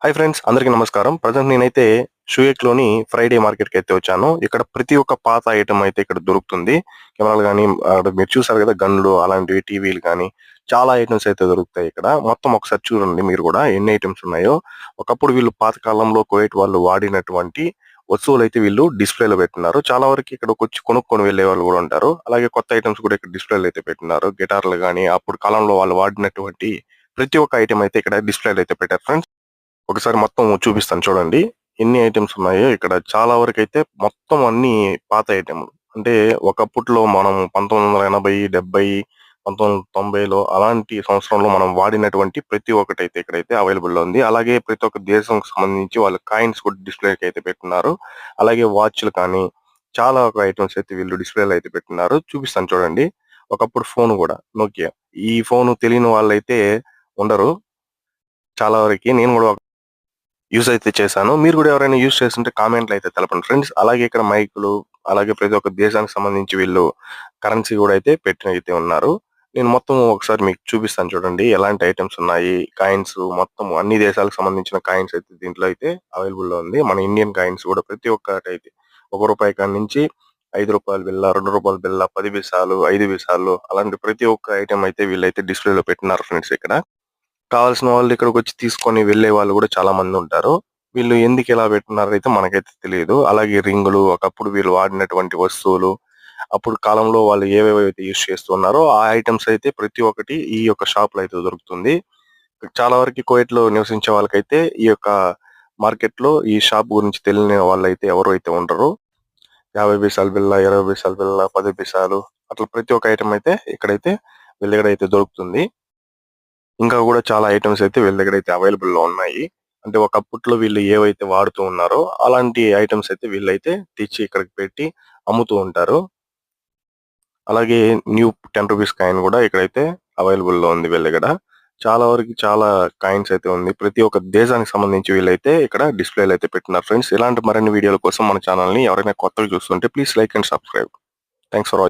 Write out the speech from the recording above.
Hi friends, అందరికీ నమస్కారం. Present నేనైతే షూయెక్‌లోని ఫ్రైడే మార్కెట్‌కైతే వచ్చాను. ఇక్కడ ప్రతి ఒక్క పాత ఐటెమ్ అయితే ఇక్కడ దొరుకుతుంది. కెమెరాలు గానీ, మీరు చూసారు గదా! గన్‌లు అలాంటివి, టీవీలు కానీ చాలా ఐటెమ్స్ అయితే దొరుకుతాయి ఇక్కడ. మొత్తం ఒకసారి చూడండి మీరు గూడా ఎన్ని ఐటెమ్స్ ఉన్నాయో. ఒకప్పుడు వీళ్ళు పాత కాలంలో కువైట్ వాళ్ళు వాడినటువంటి వస్తువులైతే వీళ్ళు డిస్‌ప్లేలో పెట్టున్నారు. చాలా వరకు ఇక్కడికొచ్చి కొనుక్కొని వెళ్ళేవాళ్ళు గూడా ఉంటారు. అలాగే కొత్త ఐటెమ్స్ కూడా ఇక్కడ డిస్‌ప్లేలో అయితే పెట్టిన్నారు. గిటార్లు గానీ, అప్పుడు కాలంలో వాళ్ళు వాడినటువంటి ప్రతి ఒక్క ఐటెమ్ అయితే ఇక్కడ డిస్‌ప్లేలో అయితే పెట్టారు ఫ్రెండ్స్. ఒకసారి మొత్తం చూపిస్తాను చూడండి. ఎన్ని ఐటెమ్స్ ఉన్నాయో ఇక్కడ చాలా వరకైతే మొత్తం అన్నీ పాత ఐటెమ్‌లు. అంటే ఒకప్పట్లో మనం 1980, 70, 1990లో అలాంటి సంవత్సరంలో మనం వాడినటువంటి ప్రతి ఒక్కటైతే ఇక్కడైతే అవైలబుల్‌లో ఉంది. అలాగే ప్రతి ఒక్క దేశంకి సంబంధించి వాళ్ళ కాయిన్స్ కూడా డిస్‌ప్లేకైతే పెట్టున్నారు. అలాగే వాచ్‌లు కానీ చాలా ఒక ఐటెమ్స్ అయితే వీళ్ళు డిస్‌ప్లేలో అయితే పెట్టున్నారు. చూపిస్తాను చూడండి. ఒకప్పుడు ఫోను గూడా నోకియా. ఈ ఫోను తెలియని వాళ్ళైతే ఉండరు. చాలా వరకి నేను గూడా యూజ్ అయితే చేశాను. మీరు గూడా ఎవరైనా యూజ్ చేసుంటే కామెంట్‌లో అయితే తెలపండి ఫ్రెండ్స్. అలాగే ఇక్కడ మైకులు, అలాగే ప్రతి ఒక్క దేశానికి సంబంధించి వీళ్ళు కరెన్సీ గూడా అయితే పెట్టినయితే ఉన్నారు. నేను మొత్తం ఒకసారి మీకు చూపిస్తాను చూడండి. ఎలాంటి ఐటెమ్స్ ఉన్నాయి, కాయిన్స్ మొత్తం అన్ని దేశాలకు సంబంధించిన కాయిన్స్ అయితే దీంట్లో అయితే అవైలబుల్‌లో ఉంది. మన ఇండియన్ కాయిన్స్ గూడా ప్రతి ఒక్కటైతే రూ. 1 కాడ నుంచి రూ. 5 బిళ్ళ, రూ. 2 బిళ్ళ, 10 పైసలు, 5 పైసలు అలాంటి ప్రతి ఒక్క ఐటెమ్ అయితే వీళ్ళైతే డిస్‌ప్లేలో పెట్టినారు ఫ్రెండ్స్ ఇక్కడ. కావాల్సిన వాళ్ళు ఇక్కడికొచ్చి తీసుకొని వెళ్ళే వాళ్ళు గూడా చాలా మందుంటారు. వీళ్ళు ఎందుకిలా పెట్టినారైతే మనకైతే తెలీదు. అలాగే రింగులు, ఒకప్పుడు వీళ్ళు వాడినటువంటి వస్తువులు, అప్పుడు కాలంలో వాళ్ళు ఏవేవైతే యూజ్ చేస్తున్నారో, ఆ ఐటెమ్స్ అయితే ప్రతి ఒక్కటి ఈ యొక్క షాప్‌లో అయితే దొరుకుతుంది. చాలా వరకి కువైట్‌లో నివసించే వాళ్ళకైతే ఈ యొక్క మార్కెట్‌లో ఈ షాప్ గురించి తెలియని వాళ్ళైతే ఎవరు అయితే ఉండరు. 50 పైసల బిళ్ళ, 20 పైసల బిళ్ళ, 10 పైసలు అట్లా ప్రతి ఒక్క ఐటెమ్ అయితే ఇక్కడైతే వీళ్ళ దగ్గరైతే దొరుకుతుంది. ఇంకా గూడా చాలా ఐటెమ్స్ అయితే వీళ్ళ దగ్గరైతే అవైలబుల్‌లో ఉన్నాయి. అంటే ఒకప్పట్లో వీళ్ళు ఏవైతే వాడుతూ ఉన్నారో, అలాంటి ఐటెమ్స్ అయితే వీళ్ళైతే తెచ్చి ఇక్కడికి పెట్టి అమ్ముతూ ఉంటారు. అలాగే న్యూ రూ. 10 కాయిన్ గూడా ఇక్కడైతే అవైలబుల్‌లో ఉంది వీళ్ళ దగ్గర. చాలా వరకు చాలా కాయిన్స్ అయితే ఉంది. ప్రతి ఒక్క దేశానికి సంబంధించి వీళ్ళైతే ఇక్కడ డిస్‌ప్లేలో అయితే పెట్టినారు ఫ్రెండ్స్. ఇలాంటి మరిన్ని వీడియోల కోసం మన ఛానెల్‌ని ఎవరైనా కొత్తగా చూస్తుంటే please like and subscribe. Thanks for watching.